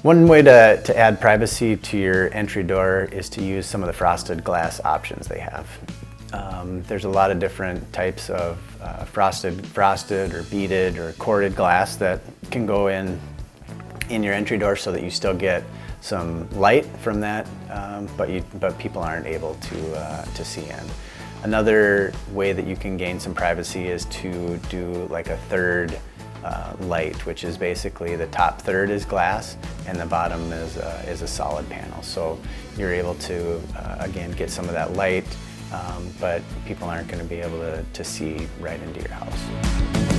One way to add privacy to your entry door is to use some of the frosted glass options they have. There's a lot of different types of frosted or beaded or corded glass that can go in your entry door so that you still get some light from that, but people aren't able to see in. Another way that you can gain some privacy is to do like a third light, which is basically the top third is glass and the bottom is a solid panel. So you're able to, again, get some of that light, but people aren't going to be able to see right into your house.